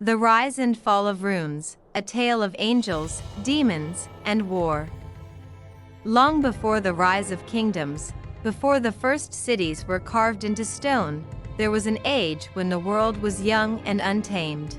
The Rise and Fall of Runes, a tale of angels, demons, and war. Long before the rise of kingdoms, before the first cities were carved into stone, there was an age when the world was young and untamed.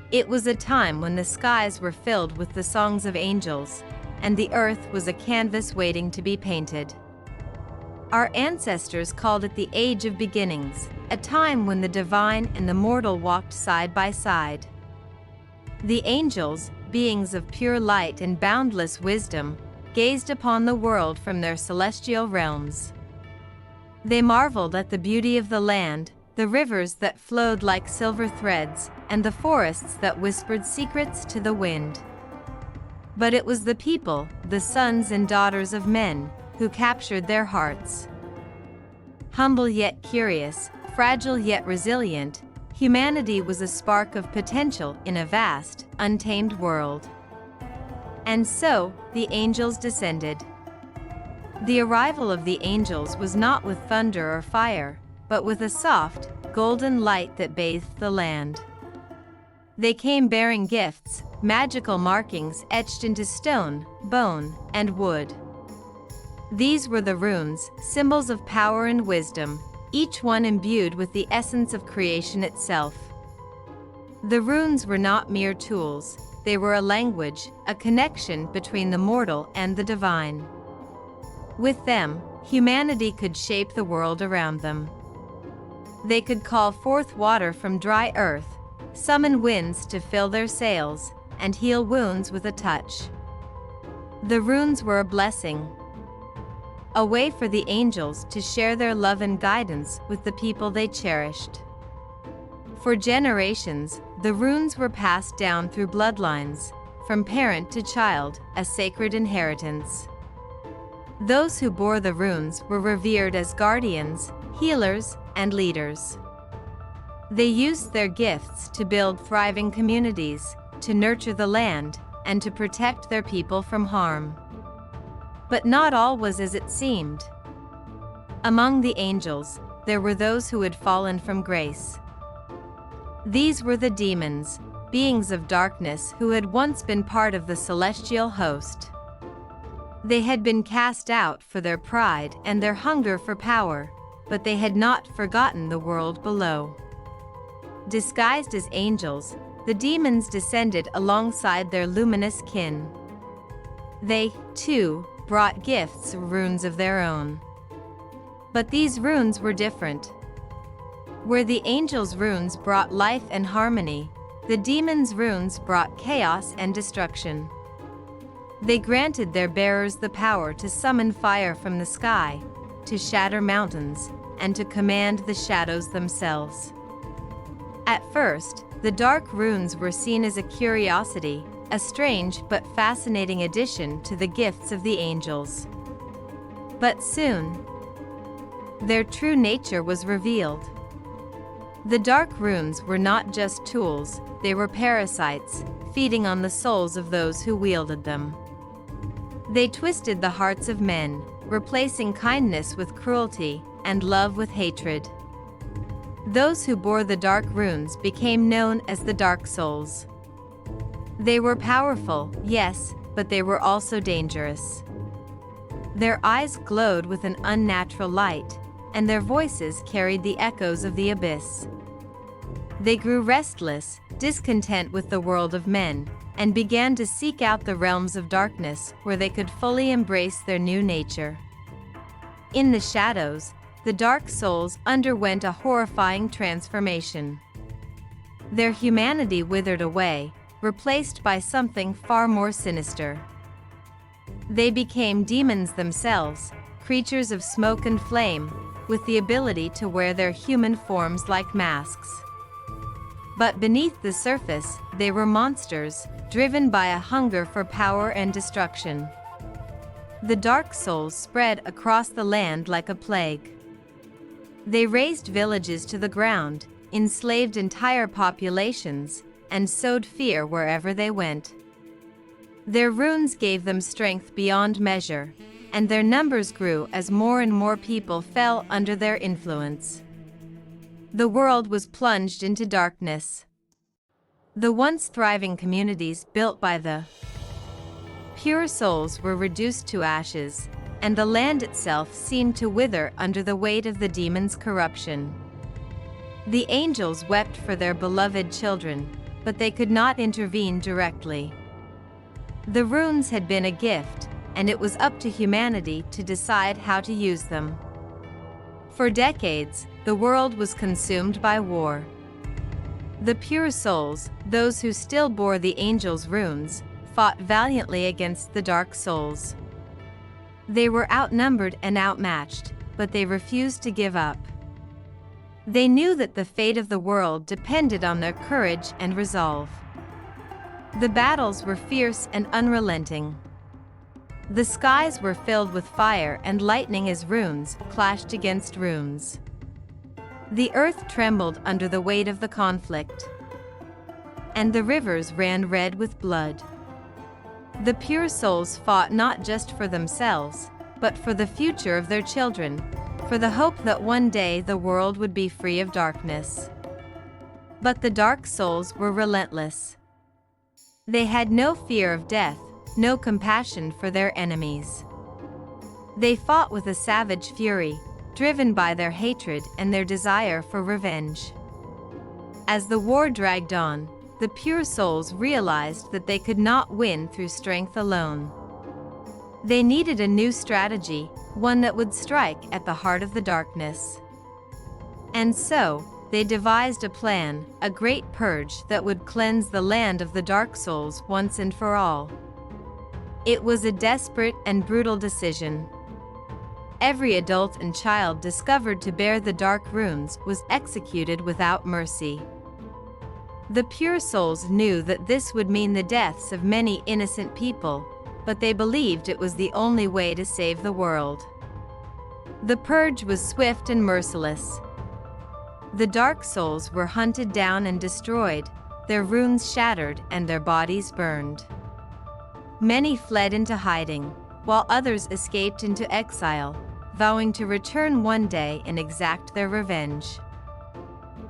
It was a time when the skies were filled with the songs of angels, and the earth was a canvas waiting to be painted. Our ancestors called it the Age of Beginnings, a time when the divine and the mortal walked side by side. The angels, beings of pure light and boundless wisdom, gazed upon the world from their celestial realms. They marveled at the beauty of the land, the rivers that flowed like silver threads, and the forests that whispered secrets to the wind. But it was the people, the sons and daughters of men, who captured their hearts. Humble yet curious, fragile yet resilient, humanity was a spark of potential in a vast, untamed world. And so, the angels descended. The arrival of the angels was not with thunder or fire, but with a soft, golden light that bathed the land. They came bearing gifts, magical markings etched into stone, bone, and wood. These were the runes, symbols of power and wisdom, each one imbued with the essence of creation itself. The runes were not mere tools, they were a language, a connection between the mortal and the divine. With them, humanity could shape the world around them. They could call forth water from dry earth, summon winds to fill their sails, and heal wounds with a touch. The runes were a blessing, a way for the angels to share their love and guidance with the people they cherished. For generations, the runes were passed down through bloodlines, from parent to child, a sacred inheritance. Those who bore the runes were revered as guardians, healers, and leaders. They used their gifts to build thriving communities, to nurture the land, and to protect their people from harm. But not all was as it seemed. Among the angels, there were those who had fallen from grace. These were the demons, beings of darkness who had once been part of the celestial host. They had been cast out for their pride and their hunger for power, but they had not forgotten the world below. Disguised as angels, the demons descended alongside their luminous kin. They, too, brought gifts, runes of their own. But these runes were different. Where the angels' runes brought life and harmony, the demons' runes brought chaos and destruction. They granted their bearers the power to summon fire from the sky, to shatter mountains, and to command the shadows themselves. At first, the dark runes were seen as a curiosity, a strange but fascinating addition to the gifts of the angels. But soon, their true nature was revealed. The dark runes were not just tools, they were parasites, feeding on the souls of those who wielded them. They twisted the hearts of men, replacing kindness with cruelty and love with hatred. Those who bore the dark runes became known as the Dark Souls. They were powerful, yes, but they were also dangerous. Their eyes glowed with an unnatural light, and their voices carried the echoes of the abyss. They grew restless, discontent with the world of men, and began to seek out the realms of darkness where they could fully embrace their new nature. In the shadows, the Dark Souls underwent a horrifying transformation. Their humanity withered away, replaced by something far more sinister. They became demons themselves, creatures of smoke and flame, with the ability to wear their human forms like masks. But beneath the surface, they were monsters, driven by a hunger for power and destruction. The Dark Souls spread across the land like a plague. They razed villages to the ground, enslaved entire populations, and sowed fear wherever they went. Their runes gave them strength beyond measure, and their numbers grew as more and more people fell under their influence. The world was plunged into darkness. The once thriving communities built by the pure souls were reduced to ashes, and the land itself seemed to wither under the weight of the demons' corruption. The angels wept for their beloved children, but they could not intervene directly. The runes had been a gift, and it was up to humanity to decide how to use them. For decades, the world was consumed by war. The pure souls, those who still bore the angels' runes, fought valiantly against the dark souls. They were outnumbered and outmatched, but they refused to give up. They knew that the fate of the world depended on their courage and resolve. The battles were fierce and unrelenting. The skies were filled with fire and lightning as runes clashed against runes. The earth trembled under the weight of the conflict, and the rivers ran red with blood. The pure souls fought not just for themselves, but for the future of their children, for the hope that one day the world would be free of darkness. But the dark souls were relentless. They had no fear of death, no compassion for their enemies. They fought with a savage fury, driven by their hatred and their desire for revenge. As the war dragged on, the pure souls realized that they could not win through strength alone. They needed a new strategy, one that would strike at the heart of the darkness. And so, they devised a plan, a great purge that would cleanse the land of the dark souls once and for all. It was a desperate and brutal decision. Every adult and child discovered to bear the dark runes was executed without mercy. The pure souls knew that this would mean the deaths of many innocent people, but they believed it was the only way to save the world. The purge was swift and merciless. The dark souls were hunted down and destroyed, their runes shattered and their bodies burned. Many fled into hiding, while others escaped into exile, vowing to return one day and exact their revenge.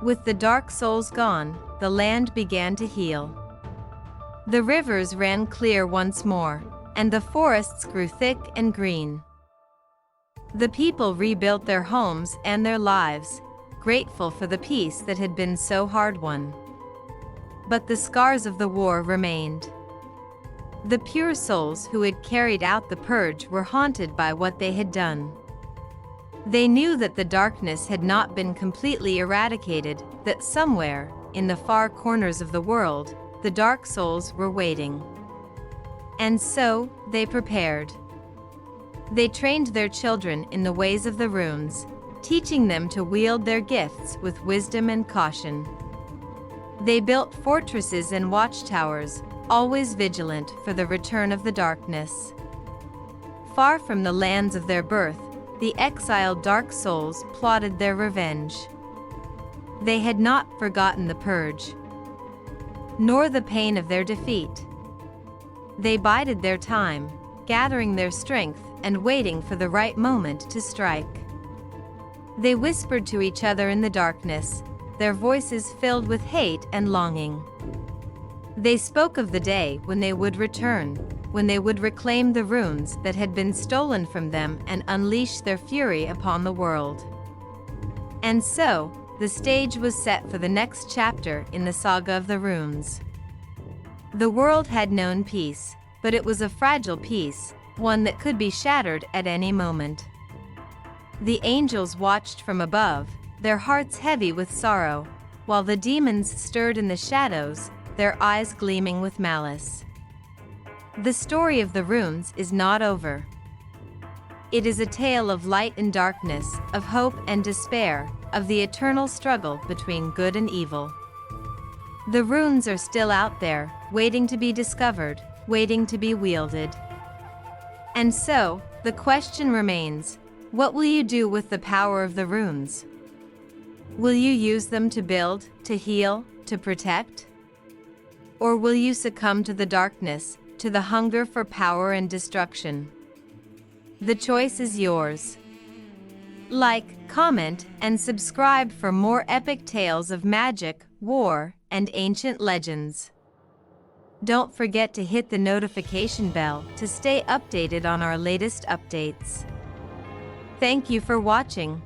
With the dark souls gone, the land began to heal. The rivers ran clear once more, and the forests grew thick and green. The people rebuilt their homes and their lives, grateful for the peace that had been so hard won. But the scars of the war remained. The pure souls who had carried out the purge were haunted by what they had done. They knew that the darkness had not been completely eradicated, that somewhere, in the far corners of the world, the dark souls were waiting. And so, they prepared. They trained their children in the ways of the runes, teaching them to wield their gifts with wisdom and caution. They built fortresses and watchtowers, always vigilant for the return of the darkness. Far from the lands of their birth, the exiled dark souls plotted their revenge. They had not forgotten the purge, nor the pain of their defeat. They bided their time, gathering their strength and waiting for the right moment to strike. They whispered to each other in the darkness, their voices filled with hate and longing. They spoke of the day when they would return, when they would reclaim the runes that had been stolen from them and unleash their fury upon the world. And so, the stage was set for the next chapter in the saga of the runes. The world had known peace, but it was a fragile peace, one that could be shattered at any moment. The angels watched from above, their hearts heavy with sorrow, while the demons stirred in the shadows, their eyes gleaming with malice. The story of the runes is not over. It is a tale of light and darkness, of hope and despair, of the eternal struggle between good and evil. The runes are still out there, waiting to be discovered, waiting to be wielded. And so, the question remains, what will you do with the power of the runes? Will you use them to build, to heal, to protect? Or will you succumb to the darkness, to the hunger for power and destruction? The choice is yours. Like, comment, and subscribe for more epic tales of magic, war, and ancient legends. Don't forget to hit the notification bell to stay updated on our latest updates. Thank you for watching.